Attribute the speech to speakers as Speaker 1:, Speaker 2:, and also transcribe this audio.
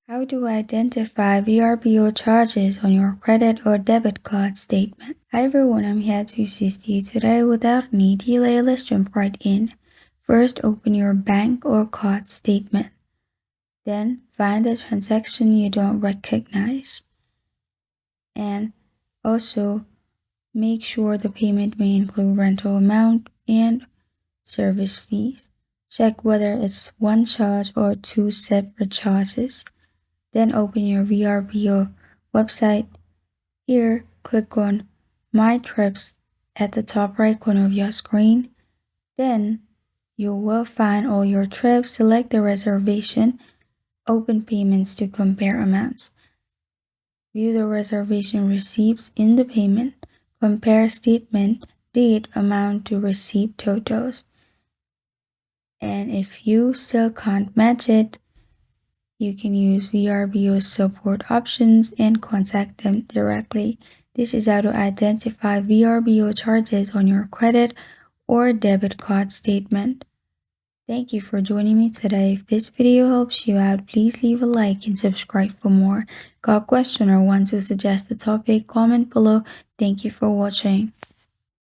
Speaker 1: How to identify VRBO charges on your credit or debit card statement. Hi everyone, I'm here to assist you today. Without any delay, let's jump right in. First, open your bank or card statement. Then, find the transaction you don't recognize. And also, make sure the payment may include rental amount and service fees. Check whether it's one charge or two separate charges. Then open your VRBO website. Here, click on My Trips at the top right corner of your screen. Then you will find all your trips. Select the reservation. Open payments to compare amounts. View the reservation receipts in the payment. Compare statement, date, amount to receipt totals. And if you still can't match it, you can use VRBO support options and contact them directly. This is how to identify VRBO charges on your credit or debit card statement. Thank you for joining me today. If this video helps you out, please leave a like and subscribe for more. Got a question or want to suggest a topic? Comment below. Thank you for watching.